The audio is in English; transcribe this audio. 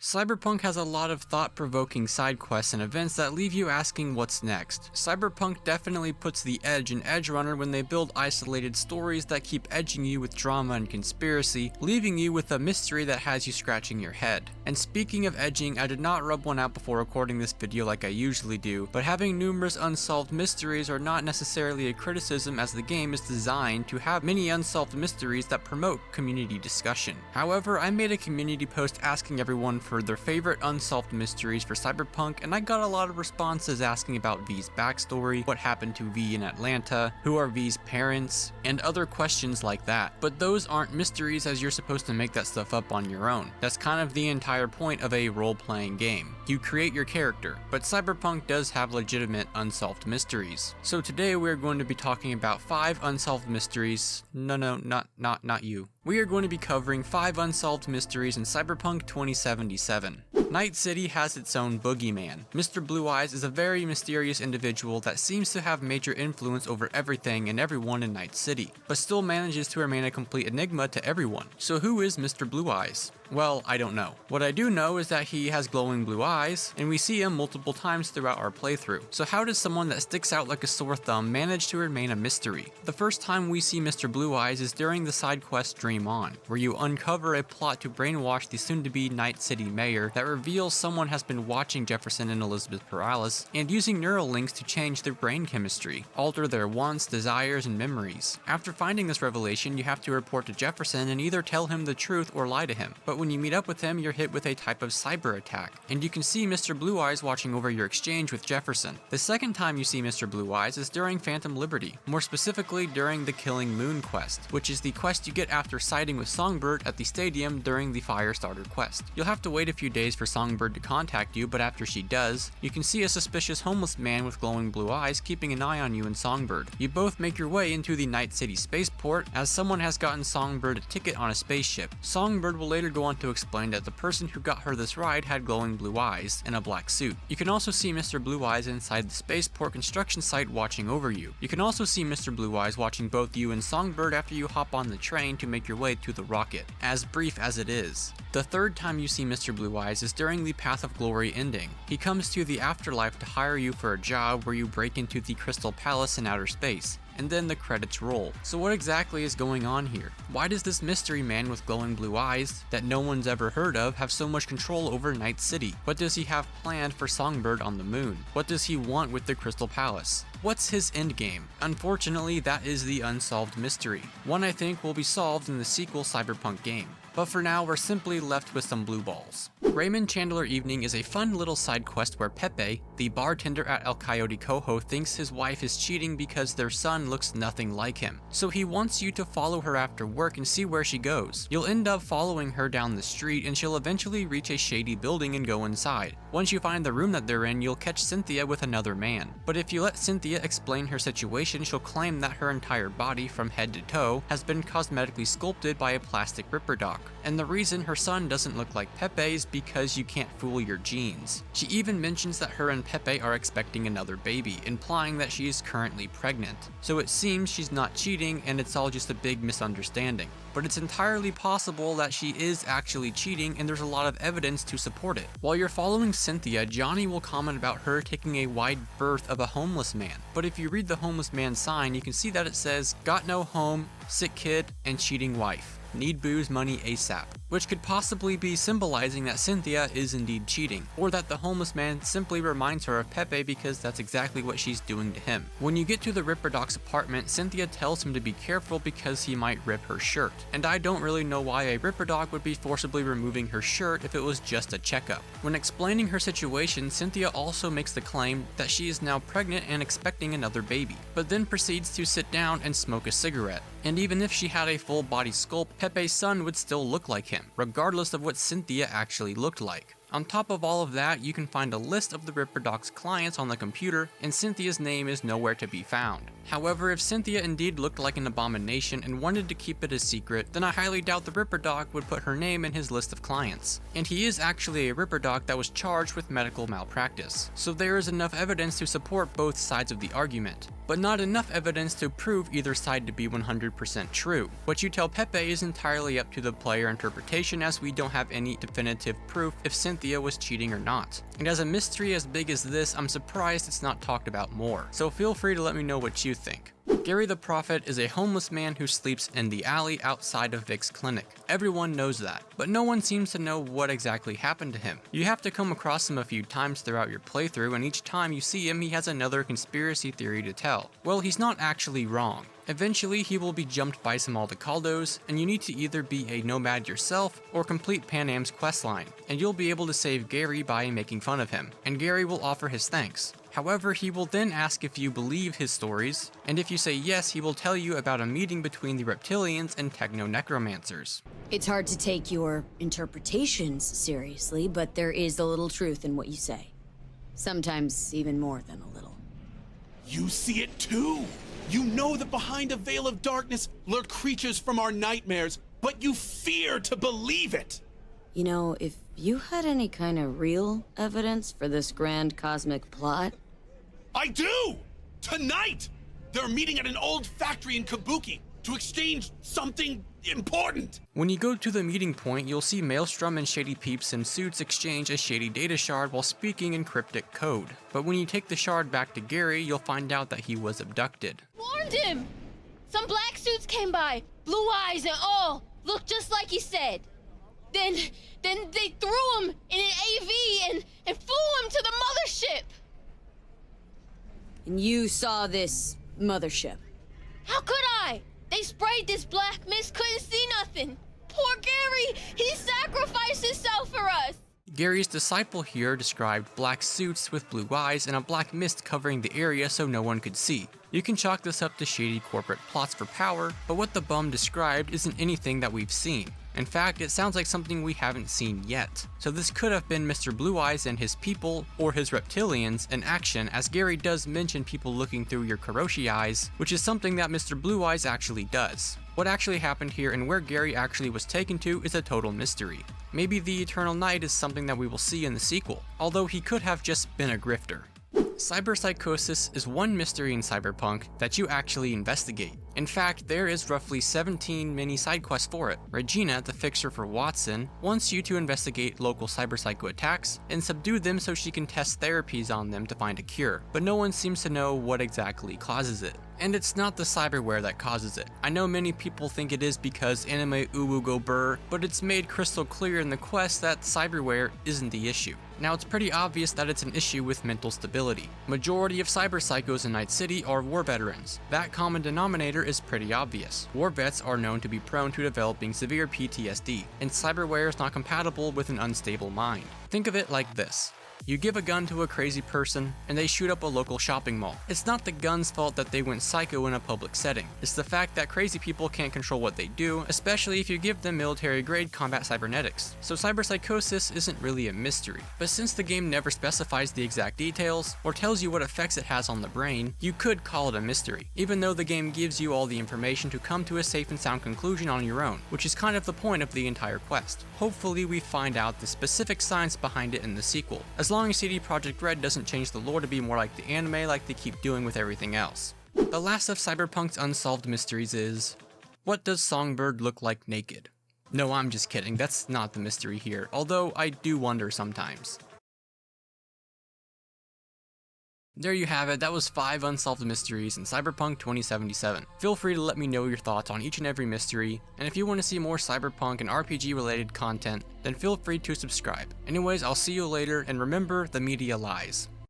Cyberpunk has a lot of thought-provoking side quests and events that leave you asking what's next. Cyberpunk definitely puts the edge in Edgerunner when they build isolated stories that keep edging you with drama and conspiracy, leaving you with a mystery that has you scratching your head. And speaking of edging, I did not rub one out before recording this video like I usually do, but having numerous unsolved mysteries are not necessarily a criticism, as the game is designed to have many unsolved mysteries that promote community discussion. However, I made a community post asking everyone for their favorite unsolved mysteries for Cyberpunk, and I got a lot of responses asking about V's backstory, what happened to V in Atlanta, who are V's parents, and other questions like that. But those aren't mysteries, as you're supposed to make that stuff up on your own. That's kind of the entire point of a role-playing game. You create your character, but Cyberpunk does have legitimate unsolved mysteries. So today we're going to be talking about 5 unsolved mysteries. Not you. We are going to be covering 5 unsolved mysteries in Cyberpunk 2077. Night City has its own boogeyman. Mr. Blue Eyes is a very mysterious individual that seems to have major influence over everything and everyone in Night City, but still manages to remain a complete enigma to everyone. So who is Mr. Blue Eyes? Well, I don't know. What I do know is that he has glowing blue eyes, and we see him multiple times throughout our playthrough. So how does someone that sticks out like a sore thumb manage to remain a mystery? The first time we see Mr. Blue Eyes is during the side quest Dream On, where you uncover a plot to brainwash the soon-to-be Night City mayor that reveals someone has been watching Jefferson and Elizabeth Perales and using neural links to change their brain chemistry, alter their wants, desires, and memories. After finding this revelation, you have to report to Jefferson and either tell him the truth or lie to him. But when you meet up with him, you're hit with a type of cyber attack, and you can see Mr. Blue Eyes watching over your exchange with Jefferson. The second time you see Mr. Blue Eyes is during Phantom Liberty, more specifically during the Killing Moon quest, which is the quest you get after siding with Songbird at the stadium during the Firestarter quest. You'll have to wait a few days for Songbird to contact you, but after she does, you can see a suspicious homeless man with glowing blue eyes keeping an eye on you and Songbird. You both make your way into the Night City spaceport, as someone has gotten Songbird a ticket on a spaceship. Songbird will later go on to explain that the person who got her this ride had glowing blue eyes and a black suit. You can also see Mr. Blue Eyes inside the spaceport construction site watching over you. You can also see Mr. Blue Eyes watching both you and Songbird after you hop on the train to make your way to the rocket, as brief as it is. The third time you see Mr. Blue Eyes is during the Path of Glory ending. He comes to the afterlife to hire you for a job where you break into the Crystal Palace in outer space, and then the credits roll. So what exactly is going on here? Why does this mystery man with glowing blue eyes that no one's ever heard of have so much control over Night City? What does he have planned for Songbird on the moon? What does he want with the Crystal Palace? What's his endgame? Unfortunately, that is the unsolved mystery. One I think will be solved in the sequel Cyberpunk game. But for now, we're simply left with some blue balls. Raymond Chandler Evening is a fun little side quest where Pepe, the bartender at El Coyote Coho, thinks his wife is cheating because their son looks nothing like him. So he wants you to follow her after work and see where she goes. You'll end up following her down the street, and she'll eventually reach a shady building and go inside. Once you find the room that they're in, you'll catch Cynthia with another man. But if you let Cynthia explain her situation, she'll claim that her entire body from head to toe has been cosmetically sculpted by a plastic ripper doc. And the reason her son doesn't look like Pepe is because you can't fool your genes. She even mentions that her and Pepe are expecting another baby, implying that she is currently pregnant. So it seems she's not cheating and it's all just a big misunderstanding. But it's entirely possible that she is actually cheating, and there's a lot of evidence to support it. While you're following Cynthia, Johnny will comment about her taking a wide berth of a homeless man. But if you read the homeless man sign, you can see that it says, "Got no home, sick kid, and cheating wife. Need booze money ASAP," which could possibly be symbolizing that Cynthia is indeed cheating, or that the homeless man simply reminds her of Pepe because that's exactly what she's doing to him. When you get to the Ripper Doc's apartment, Cynthia tells him to be careful because he might rip her shirt, and I don't really know why a Ripper Doc would be forcibly removing her shirt if it was just a checkup. When explaining her situation, Cynthia also makes the claim that she is now pregnant and expecting another baby, but then proceeds to sit down and smoke a cigarette. And even if she had a full body sculpt, Pepe's son would still look like him, regardless of what Cynthia actually looked like. On top of all of that, you can find a list of the Ripper Doc's clients on the computer, and Cynthia's name is nowhere to be found. However, if Cynthia indeed looked like an abomination and wanted to keep it a secret, then I highly doubt the Ripper Doc would put her name in his list of clients. And he is actually a Ripper Doc that was charged with medical malpractice, so there is enough evidence to support both sides of the argument. but not enough evidence to prove either side to be 100% true. What you tell Pepe is entirely up to the player interpretation, as we don't have any definitive proof if Cynthia was cheating or not. And as a mystery as big as this, I'm surprised it's not talked about more, so feel free to let me know what you think. Gary the Prophet is a homeless man who sleeps in the alley outside of Vic's clinic. Everyone knows that, but no one seems to know what exactly happened to him. You have to come across him a few times throughout your playthrough, and each time you see him, he has another conspiracy theory to tell. Well, he's not actually wrong. Eventually, he will be jumped by some Aldecaldos, and you need to either be a nomad yourself or complete Panam's questline, and you'll be able to save Gary by making fun of him, and Gary will offer his thanks. However, he will then ask if you believe his stories, and if you say yes, he will tell you about a meeting between the reptilians and techno-necromancers. It's hard to take your interpretations seriously, but there is a little truth in what you say. Sometimes even more than a little. You see it too! You know that behind a veil of darkness lurk creatures from our nightmares, but you fear to believe it! You know, if you had any kind of real evidence for this grand cosmic plot... I do! Tonight! They're meeting at an old factory in Kabuki to exchange something important! When you go to the meeting point, you'll see Maelstrom and Shady Peeps in suits exchange a shady data shard while speaking in cryptic code. But when you take the shard back to Gary, you'll find out that he was abducted. Warned him! Some black suits came by, blue eyes and all, looked just like he said. Then they threw him in an AV and flew him to the mothership! And you saw this mothership? How could I? They sprayed this black mist, couldn't see nothing. Poor Gary, he sacrificed himself for us! Gary's disciple here described black suits with blue eyes and a black mist covering the area so no one could see. You can chalk this up to shady corporate plots for power, but what the bum described isn't anything that we've seen. In fact, it sounds like something we haven't seen yet. So this could have been Mr. Blue Eyes and his people, or his reptilians, in action, as Gary does mention people looking through your Karoshi eyes, which is something that Mr. Blue Eyes actually does. What actually happened here and where Gary actually was taken to is a total mystery. Maybe the Eternal Night is something that we will see in the sequel, although he could have just been a grifter. Psychosis is one mystery in Cyberpunk that you actually investigate. In fact, there is roughly 17 mini side quests for it. Regina, the fixer for Watson, wants you to investigate local cyberpsycho attacks and subdue them so she can test therapies on them to find a cure, but no one seems to know what exactly causes it. And it's not the cyberware that causes it. I know many people think it is because anime uwu go burr, but it's made crystal clear in the quest that cyberware isn't the issue. Now, it's pretty obvious that it's an issue with mental stability. Majority of cyberpsychos in Night City are war veterans. That common denominator is pretty obvious. War vets are known to be prone to developing severe PTSD, and cyberware is not compatible with an unstable mind. Think of it like this. You give a gun to a crazy person, and they shoot up a local shopping mall. It's not the gun's fault that they went psycho in a public setting. It's the fact that crazy people can't control what they do, especially if you give them military-grade combat cybernetics. So cyberpsychosis isn't really a mystery. But since the game never specifies the exact details, or tells you what effects it has on the brain, you could call it a mystery, even though the game gives you all the information to come to a safe and sound conclusion on your own, which is kind of the point of the entire quest. Hopefully we find out the specific science behind it in the sequel, as long as CD Projekt Red doesn't change the lore to be more like the anime like they keep doing with everything else. The last of Cyberpunk's unsolved mysteries is, what does Songbird look like naked? No, I'm just kidding, that's not the mystery here, although I do wonder sometimes. There you have it, that was 5 unsolved mysteries in Cyberpunk 2077. Feel free to let me know your thoughts on each and every mystery, and if you want to see more Cyberpunk and RPG related content, then feel free to subscribe. Anyways, I'll see you later, and remember, the media lies.